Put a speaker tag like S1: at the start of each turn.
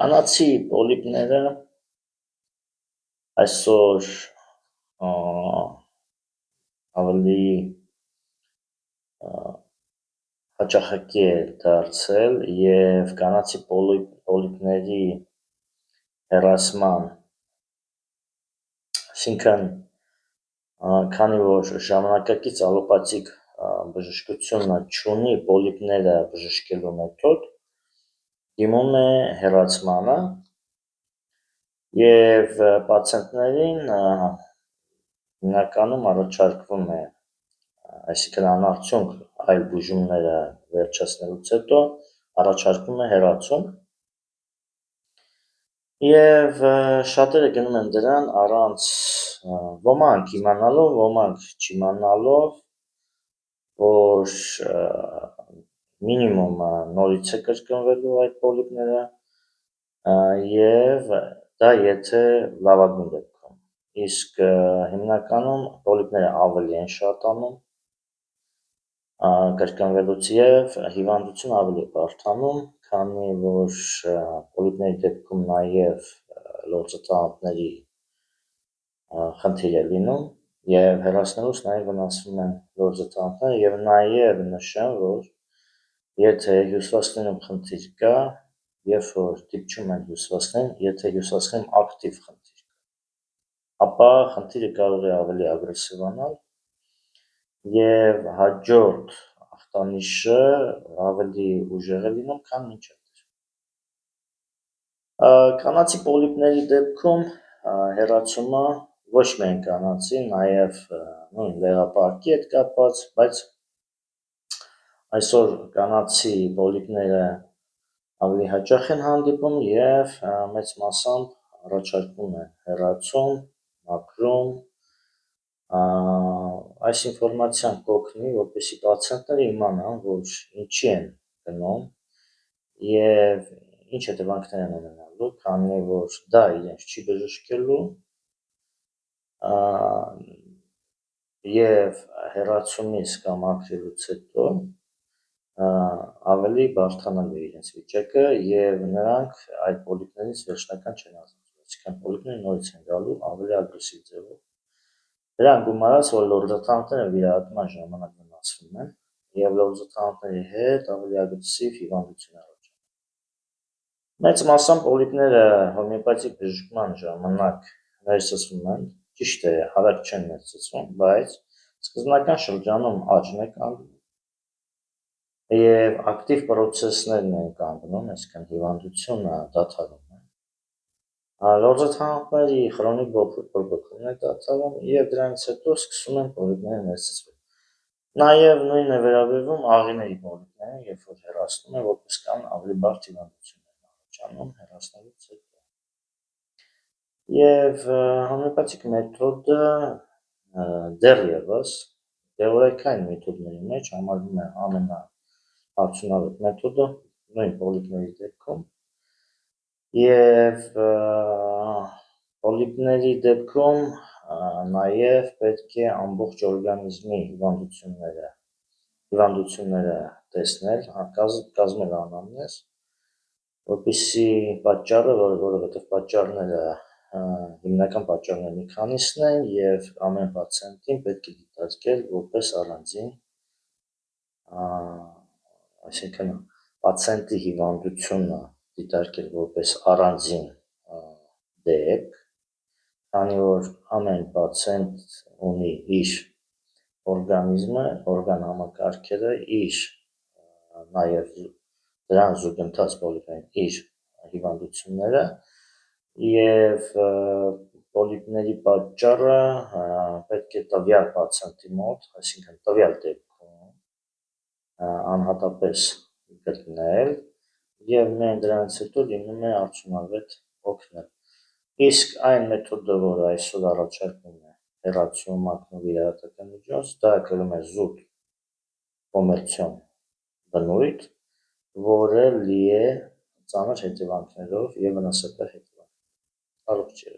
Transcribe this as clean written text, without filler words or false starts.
S1: Կանացի պոլիպները այսօր ավելի հաճախակի է դարձել և կանացի պոլիպների հեռացման, այսինքն քանի որ ժամանակակից ալոպաթիկ բժշկությունը չունի պոլիպները բժշկելու մեթոդ, դիմում է հեռացմանը և պացիենտներին հիմնականում առաջարկվում է, այսինքն անարդյունք այլ բուժումները վերջացնելուց հետո առաջարկվում է հեռացում և շատերը գնում են դրան առանց ոմանք իմանալով, ոմանք չիմանալով, որ մինիմում նորից է կրկնվելու այդ պոլիպները և դա եթե լավագույն դեպքում, իսկ հիմնականում պոլիպները ավելի են շատանում կրկնվելուց և հիվանդությունը ավելի է բարդանում, քանի որ պոլիպների դեպքում նաև լորձաթաղանթների խնդիր է լինում և հեռացնելուց նաև վնասվում են լորձաթաղանթները և նաև նշեմ, որ եթե հյուսվածքներում խնդիր կա, երբ որ դիպչում են հյուսվածքներին, եթե հյուսվածքներում ակտիվ խնդիր կա, ապա խնդիրը կարող է ավելի ագրեսիվանալ և հաջորդ ախտանիշը ավելի ուժեղ է լինում, քան մինչ այդ։ Կանացի պոլիպների դեպքում հեռացումը ոչ միայն կանացի, նաև նույն լեղապարկի հետ կապված, բայց այսօր կանացի պոլիպները ավելի հաճախ են հանդիպում և մեծ մասամբ առաջարկվում է հեռացում, մաքրում, այս ինֆորմացիան կօգնի, որպեսզի պացիենտները իմանան, որ ինչի են գնում և ինչ հետևանքներ են ունենալու, քանի որ դա իրենց չի բժշկելու և հեռացումից կամ մաքրելուց հետո ավելի բարդանալու է իրենց վիճակը և նրանք այդ պոլիպներից վերջնական չեն ազատվելու, այսինքն պոլիպները նորից են գալու ավելի ագրեսիվ ձևով, դրան գումարած, որ լորձաթաղանթները վիրահատման ժամանակ վնասվում են և լորձաթաղանթների հետ ավելի ագրեսիվ հիվանդություն է առաջանում։ Մեծ մասամբ պոլիպները հոմեոպաթիկ բժշկման ժամանակ ներսծվում են, ճիշտ է, արագ չեն ներսծվում, բայց սկզբնական շրջանում աճն է կանգնում և ակտիվ պրոցեսներն են կանգնում, այսինքն հիվանդությունը դադարում է, լորձաթաղանթների խրոնիկ բորբոքումն է դադարում և դրանից հետո սկսում են պոլիպները ներսծվել։ Նաև նույնն է վերաբերվում աղիների պոլիպներին, երբ որ հեռացնում են, որպես կան ավելի բարդ հիվանդություններ են առաջանում հեռացնելուց հետո։ Եվ հոմեոպաթիկ մեթոդը դեռևս թեորետիկային մեթոդների մեջ համարվում է ամենաարդյունավետ մեթոդը նույն պոլիպների դեպքում և պոլիպների դեպքում նաև պետք է ամբողջ օրգանիզմի հիվանդությունները տեսնել, կազմել անամնեզ, որպեսզի պատճառը, որովհետև պատճառները, հիմնական պատճառները մի քանիսն են և ամեն պացիենտին պետք է դիտարկել որպես առանձին, այսինքն պացիենտի հիվանդությունը դիտարկել որպես առանձին դեպք, քանի որ ամեն պացիենտ ունի իր օրգանիզմը, օրգանհամակարգերը, իր նաև դրան զուգընթաց պոլիպային իր հիվանդությունները և պոլիպների պատճառը պետք է տվյալ պացիենտի մոտ, այսինքն տվյալ դեպքում անհատապես գտնել և միայն դրանից հետո լինում է արդյունավետ օգնել, իսկ այն մեթոդը, որը այսօր առաջարկվում է հեռացում, մաքրում, վիրահատական միջոց, դա կրում է զուտ կոմերցիոն բնույթ, որը լի է ծանր հետևանքներով և վնասակար հետևանքներով։ Առողջ եղեք։